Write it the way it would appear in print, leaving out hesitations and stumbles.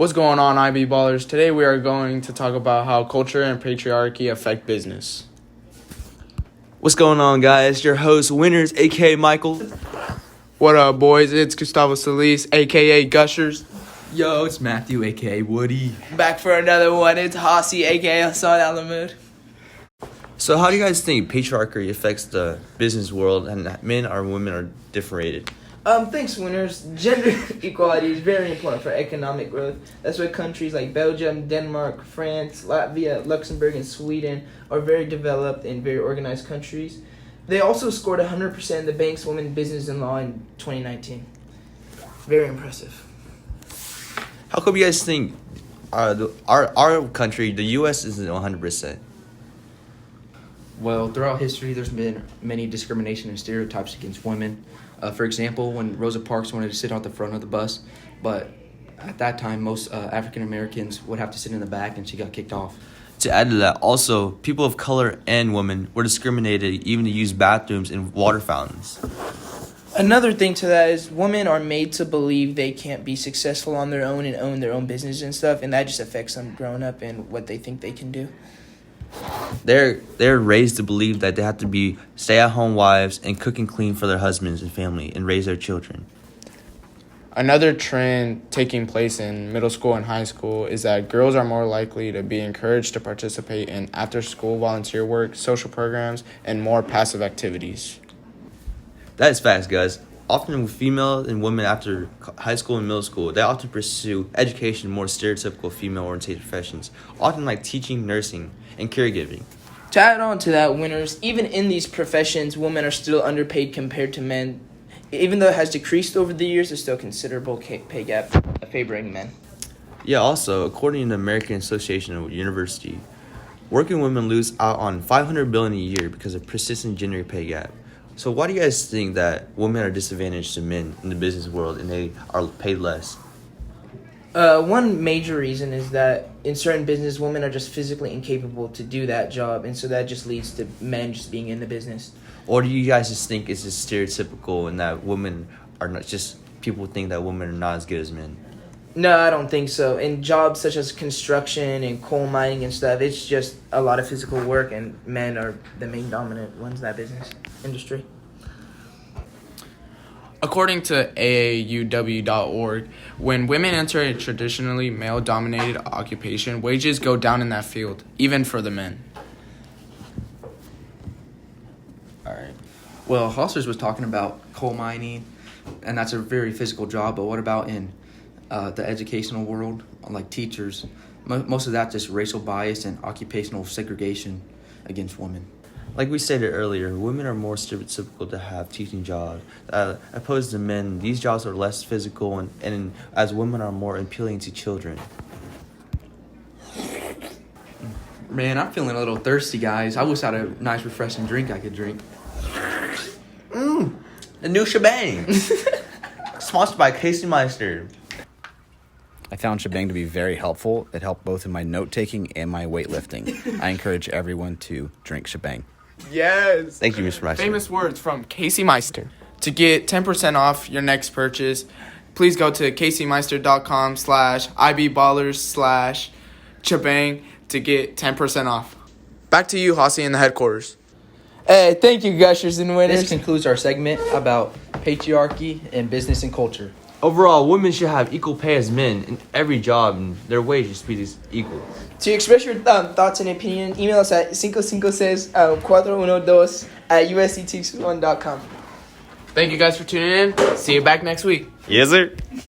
What's going on, IB Ballers? Today we are going to talk about how culture and patriarchy affect business. What's going on, guys? Your host, Winners, a.k.a. Michael. What up, boys? It's Gustavo Solis, a.k.a. Gushers. Yo, it's Matthew, a.k.a. Woody. Back for another one. It's Hossie, a.k.a. Hassan Alamud. So how do you guys think patriarchy affects the business world and that men or women are differentiated? Thanks, Winners. Gender equality is very important for economic growth. That's why countries like Belgium, Denmark, France, Latvia, Luxembourg, and Sweden are very developed and very organized countries. They also scored 100% in the Banks Women Business and Law in 2019. Very impressive. How come you guys think our country, the U.S., isn't 100%? Well, throughout history, there's been many discrimination and stereotypes against women. For example, when Rosa Parks wanted to sit on the front of the bus, but at that time, most African Americans would have to sit in the back, and she got kicked off. To add to that, also, people of color and women were discriminated even to use bathrooms and water fountains. Another thing to that is women are made to believe they can't be successful on their own and own their own business and stuff, and that just affects them growing up and what they think they can do. They're raised to believe that they have to be stay-at-home wives and cook and clean for their husbands and family and raise their children. Another trend taking place in middle school and high school is that girls are more likely to be encouraged to participate in after-school volunteer work, social programs, and more passive activities. That is facts, guys. Often with female and women after high school and middle school, they often pursue education in more stereotypical female-oriented professions, often like teaching, nursing, and caregiving. To add on to that, Winners, even in these professions, women are still underpaid compared to men. Even though it has decreased over the years, there's still considerable pay gap favoring men. Yeah, also, according to the American Association of University, working women lose out on $500 billion a year because of persistent gender pay gap. So why do you guys think that women are disadvantaged to men in the business world and they are paid less? One major reason is that in certain business, women are just physically incapable to do that job, and so that just leads to men just being in the business. Or do you guys just think it's just stereotypical and that women are not just, people think that women are not as good as men? No, I don't think so. In jobs such as construction and coal mining and stuff, it's just a lot of physical work, and men are the main dominant ones in that business industry. According to AAUW.org, when women enter a traditionally male-dominated occupation, wages go down in that field, even for the men. All right. Well, Hossers was talking about coal mining, and that's a very physical job, but what about in the educational world, like teachers? Most of that just racial bias and occupational segregation against women. Like we stated earlier, women are more stereotypical to have teaching jobs. Opposed to men, these jobs are less physical and as women are more appealing to children. Man, I'm feeling a little thirsty, guys. I wish I had a nice, refreshing drink I could drink. A new shebang! Sponsored by Casey Meister. I found shebang to be very helpful. It helped both in my note-taking and my weightlifting. I encourage everyone to drink shebang. Yes! Thank you, Mr. Meister. Famous words from Casey Meister. To get 10% off your next purchase, please go to CaseyMeister.com/IBBallers/Chabang to get 10% off. Back to you, Hossie, in the headquarters. Hey, thank you, Gushers and Winners. This concludes our segment about patriarchy and business and culture. Overall, women should have equal pay as men in every job, and their wages should be equal. To express your thoughts and opinion, email us at 556-412-USCT1.com. Thank you guys for tuning in. See you back next week. Yes, sir.